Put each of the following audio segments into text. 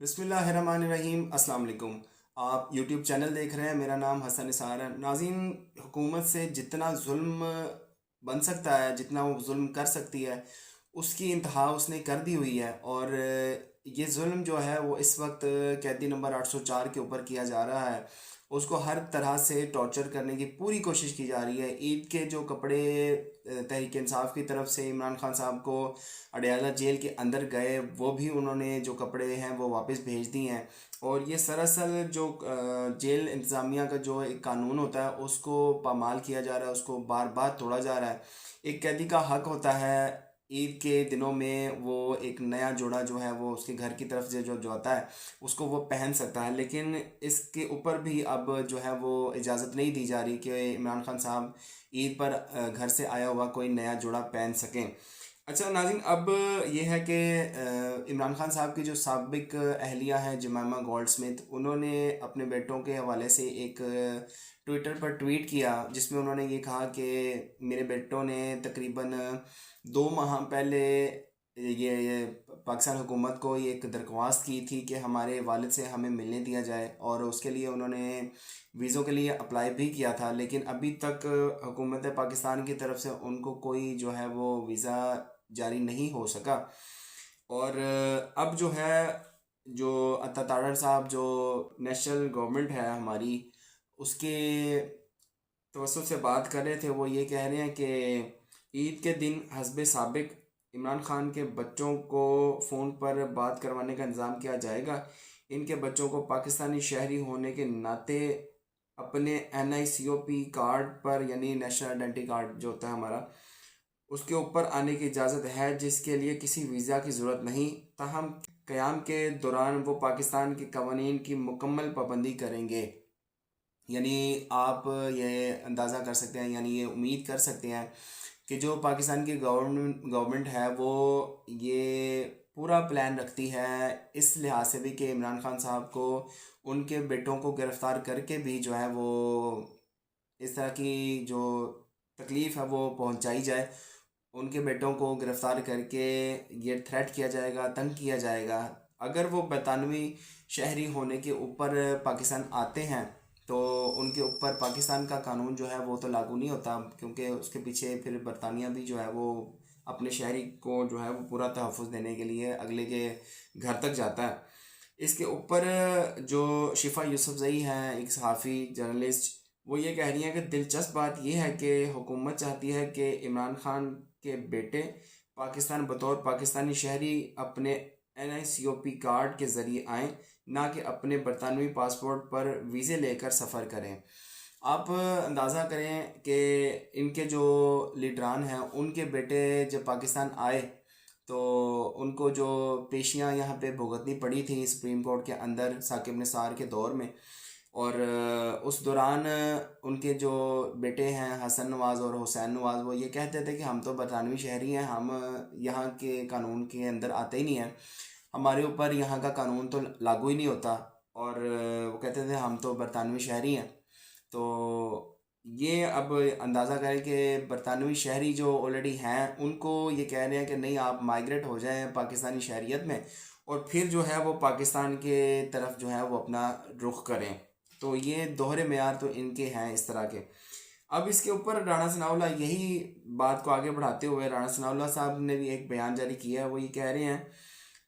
बिस्मिल्लाहिर्रहमानिर्रहीम। अस्सलाम वालेकुम। आप यूट्यूब चैनल देख रहे हैं। मेरा नाम हसन निसार है। नाज़रीन, हुकूमत से जितना जुल्म बन सकता है, जितना वो जुल्म कर सकती है, उसकी इंतहा उसने कर दी हुई है। और ये जुल्म जो है वो इस वक्त कैदी नंबर 804 के ऊपर किया जा रहा है। उसको हर तरह से टॉर्चर करने की पूरी कोशिश की जा रही है। ईद के जो कपड़े तहरीक इंसाफ की तरफ से इमरान खान साहब को अडयाला जेल के अंदर गए, वो भी उन्होंने जो कपड़े हैं वो वापस भेज दिए हैं। और ये सरासल जो जेल इंतज़ामिया का जो एक कानून होता है उसको पामाल किया जा रहा है, उसको बार बार तोड़ा जा रहा है। एक कैदी का हक होता है ईद के दिनों में वो एक नया जोड़ा जो है वो उसके घर की तरफ से जो आता है उसको वो पहन सकता है। लेकिन इसके ऊपर भी अब जो है वो इजाज़त नहीं दी जा रही कि इमरान खान साहब ईद पर घर से आया हुआ कोई नया जोड़ा पहन सकें। अच्छा नाज़रीन, अब ये है कि इमरान खान साहब की जो साबिक अहलिया हैं जमामा गोल्ड स्मिथ, उन्होंने अपने बेटों के हवाले से एक ट्विटर पर ट्वीट किया जिसमें उन्होंने ये कहा कि मेरे बेटों ने तकरीबन 2 माह पहले ये पाकिस्तान हुकूमत को ये एक दरख्वास्त की थी कि हमारे वालिद से हमें मिलने दिया जाए, और उसके लिए उन्होंने वीज़ों के लिए अप्लाई भी किया था। लेकिन अभी तक हुकूमत पाकिस्तान की तरफ से उनको कोई जो है वो वीज़ा जारी नहीं हो सका। और अब जो है जो अता तारड़ साहब जो नेशनल गवर्नमेंट है हमारी, उसके तवज्जुह से बात कर रहे थे, वो ये कह रहे हैं कि ईद के दिन हस्ब साबिक इमरान खान के बच्चों को फ़ोन पर बात करवाने का इंतज़ाम किया जाएगा। इनके बच्चों को पाकिस्तानी शहरी होने के नाते अपने NICOP कार्ड पर, यानी नेशनल आइडेंटिटी कार्ड जो होता है हमारा, उसके ऊपर आने की इजाज़त है, जिसके लिए किसी वीज़ा की ज़रूरत नहीं। ताहम क़याम के दौरान वो पाकिस्तान के कवानीन की मुकम्मल पाबंदी करेंगे। यानी आप ये अंदाज़ा कर सकते हैं, यानी ये उम्मीद कर सकते हैं कि जो पाकिस्तान की गवर्नमेंट है वो ये पूरा प्लान रखती है इस लिहाज से भी कि इमरान खान साहब को उनके बेटों को गिरफ़्तार करके भी जो है वो इस तरह की जो तकलीफ़ है वो पहुंचाई जाए। उनके बेटों को गिरफ़्तार करके ये थ्रेट किया जाएगा, तंग किया जाएगा। अगर वो बरतानवी शहरी होने के ऊपर पाकिस्तान आते हैं तो उनके ऊपर पाकिस्तान का कानून जो है वो तो लागू नहीं होता, क्योंकि उसके पीछे फिर बरतानिया भी जो है वो अपने शहरी को जो है वो पूरा तहफ़्फ़ुज़ देने के लिए अगले के घर तक जाता है। इसके ऊपर जो शिफा यूसुफजई हैं, एक सहाफ़ी जर्नलिस्ट, वो ये कह रही हैं कि दिलचस्प बात यह है कि हुकूमत चाहती है कि इमरान खान के बेटे पाकिस्तान बतौर पाकिस्तानी शहरी अपने NICOP कार्ड के ज़रिए आएँ, ना कि अपने बरतानवी पासपोर्ट पर वीज़े लेकर सफ़र करें। आप अंदाज़ा करें कि इनके जो लीडरान हैं उनके बेटे जब पाकिस्तान आए तो उनको जो पेशियां यहाँ पे भुगतनी पड़ी थी सुप्रीम कोर्ट के अंदर साकिब निसार के दौर में। और उस दौरान उनके जो बेटे हैं हसन नवाज़ और हुसैन नवाज़, वो ये कहते थे कि हम तो बरतानवी शहरी हैं, हम यहाँ के कानून के अंदर आते ही नहीं हैं, हमारे ऊपर यहाँ का कानून तो लागू ही नहीं होता। और वो कहते थे हम तो बरतानवी शहरी हैं। तो ये अब अंदाज़ा करें कि बरतानवी शहरी जो ऑलरेडी हैं उनको ये कह रहे हैं कि नहीं, आप माइग्रेट हो जाएं पाकिस्तानी शहरियत में और फिर जो है वो पाकिस्तान के तरफ जो है वो अपना रुख करें। तो ये दोहरे मेयार तो इनके हैं इस तरह के। अब इसके ऊपर राणा सनाउल्लाह यही बात को आगे बढ़ाते हुए राणा सनाउल्लाह साहब ने भी एक बयान जारी किया है। वो ये कह रहे हैं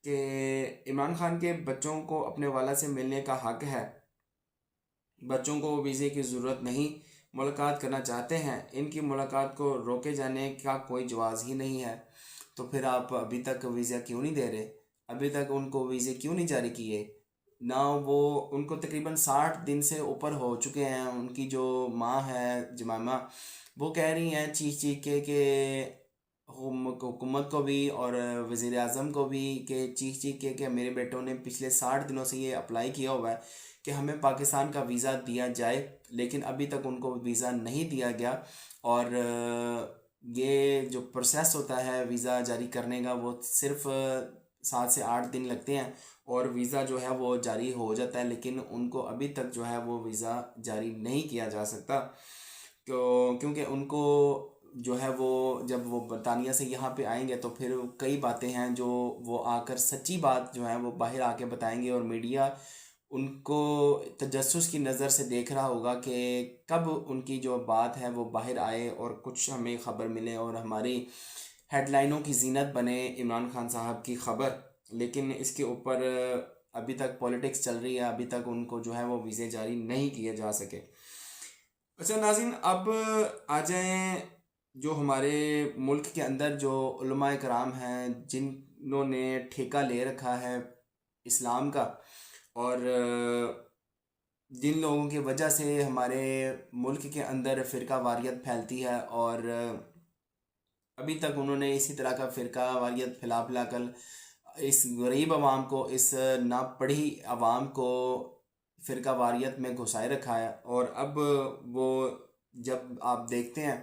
कि इमरान खान के बच्चों को अपने वाला से मिलने का हक है, बच्चों को वीज़े की ज़रूरत नहीं, मुलाकात करना चाहते हैं, इनकी मुलाकात को रोके जाने का कोई जवाज़ ही नहीं है। तो फिर आप अभी तक वीज़ा क्यों नहीं दे रहे? अभी तक उनको वीज़े क्यों नहीं जारी किए? ना वो उनको तकरीबन 60 दिन से ऊपर हो चुके हैं। उनकी जो माँ है जमामा, वो कह रही हैं चीख चीख के कि हुकूमत को भी और वज़ीर आज़म को भी, कि चीख चीख के कि मेरे बेटों ने पिछले 60 दिनों से ये अप्लाई किया हुआ है कि हमें पाकिस्तान का वीज़ा दिया जाए, लेकिन अभी तक उनको वीज़ा नहीं दिया गया। और ये जो प्रोसेस होता है वीज़ा जारी करने का वो सिर्फ 7 से 8 दिन लगते हैं और वीज़ा जो है वो जारी हो जाता है, लेकिन उनको अभी तक जो है वो वीज़ा जारी नहीं किया जा सकता। क्योंकि उनको جو ہے وہ جب وہ برطانیہ سے یہاں پہ آئیں گے تو پھر کئی باتیں ہیں جو وہ آ کر سچی بات جو ہے وہ باہر آ کے بتائیں گے، اور میڈیا ان کو تجسس کی نظر سے دیکھ رہا ہوگا کہ کب ان کی جو بات ہے وہ باہر آئے اور کچھ ہمیں خبر ملے اور ہماری ہیڈ لائنوں کی زینت بنے عمران خان صاحب کی خبر۔ لیکن اس کے اوپر ابھی تک پولیٹکس چل رہی ہے، ابھی تک ان کو جو ہے وہ ویزے جاری نہیں کیے جا سکے۔ اچھا ناظرین، اب آ جائیں جو ہمارے ملک کے اندر جو علماء کرام ہیں جنہوں نے ٹھیکہ لے رکھا ہے اسلام کا، اور جن لوگوں کی وجہ سے ہمارے ملک کے اندر فرقہ واریت پھیلتی ہے، اور ابھی تک انہوں نے اسی طرح کا فرقہ واریت پھیلا پھیلا کر اس غریب عوام کو، اس نہ پڑھی عوام کو فرقہ واریت میں گھسائے رکھا ہے۔ اور اب وہ جب آپ دیکھتے ہیں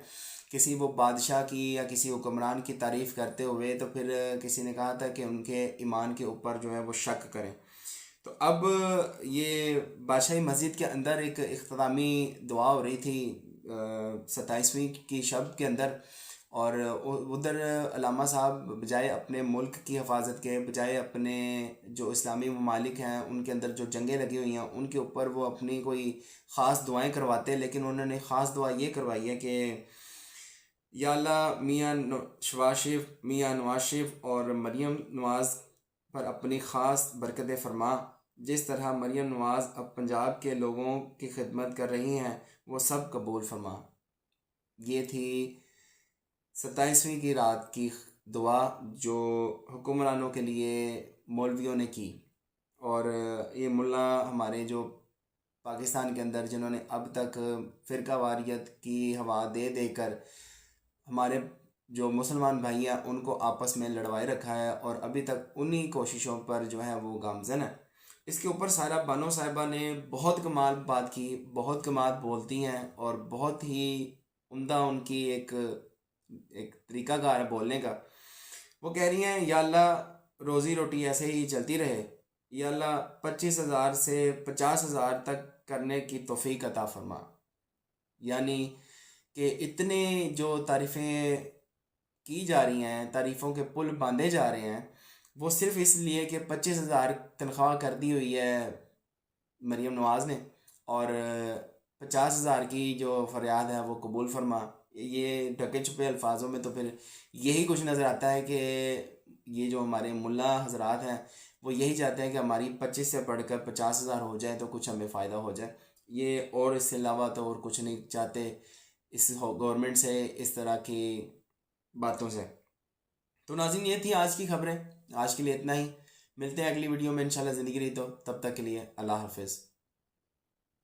کسی وہ بادشاہ کی یا کسی حکمران کی تعریف کرتے ہوئے، تو پھر کسی نے کہا تھا کہ ان کے ایمان کے اوپر جو ہے وہ شک کریں۔ تو اب یہ بادشاہی مسجد کے اندر ایک اختتامی دعا ہو رہی تھی 27ویں کی شب کے اندر، اور ادھر علامہ صاحب بجائے اپنے ملک کی حفاظت کے، بجائے اپنے جو اسلامی ممالک ہیں ان کے اندر جو جنگیں لگی ہوئی ہیں ان کے اوپر وہ اپنی کوئی خاص دعائیں کرواتے، لیکن انہوں نے خاص دعا یہ کروائی ہے کہ یا اللہ میاں شواز شریف، میاں نواز شریف اور مریم نواز پر اپنی خاص برکتیں فرما، جس طرح مریم نواز اب پنجاب کے لوگوں کی خدمت کر رہی ہیں وہ سب قبول فرما۔ یہ تھی 27ویں کی رات کی دعا جو حکمرانوں کے لیے مولویوں نے کی، اور یہ ملا ہمارے جو پاکستان کے اندر جنہوں نے اب تک فرقہ واریت کی ہوا دے دے کر ہمارے جو مسلمان بھائی ہیں ان کو آپس میں لڑوائے رکھا ہے، اور ابھی تک انہی کوششوں پر جو ہے وہ گامزن ہے۔ اس کے اوپر سارا بانو صاحبہ نے بہت کمال بات کی، بہت کمال بولتی ہیں، اور بہت ہی عمدہ ان کی ایک طریقہ کار ہے بولنے کا۔ وہ کہہ رہی ہیں یا اللہ روزی روٹی ایسے ہی چلتی رہے، یا اللہ 25,000 سے 50,000 تک کرنے کی توفیق عطا فرما۔ یعنی کہ اتنے جو تعریفیں کی جا رہی ہیں، تعریفوں کے پل باندھے جا رہے ہیں، وہ صرف اس لیے کہ 25,000 تنخواہ کر دی ہوئی ہے مریم نواز نے، اور 50,000 کی جو فریاد ہے وہ قبول فرما۔ یہ ڈھکے چھپے الفاظوں میں تو پھر یہی کچھ نظر آتا ہے کہ یہ جو ہمارے ملا حضرات ہیں وہ یہی چاہتے ہیں کہ ہماری 25 سے بڑھ کر 50,000 ہو جائے تو کچھ ہمیں فائدہ ہو جائے، یہ اور اس سے علاوہ تو اور کچھ نہیں چاہتے اس گورنمنٹ سے، اس طرح کی باتوں سے۔ تو ناظرین، یہ تھی آج کی خبریں، آج کے لیے اتنا ہی، ملتے ہیں اگلی ویڈیو میں انشاءاللہ، زندگی رہی تو، تب تک کے لیے اللہ حافظ۔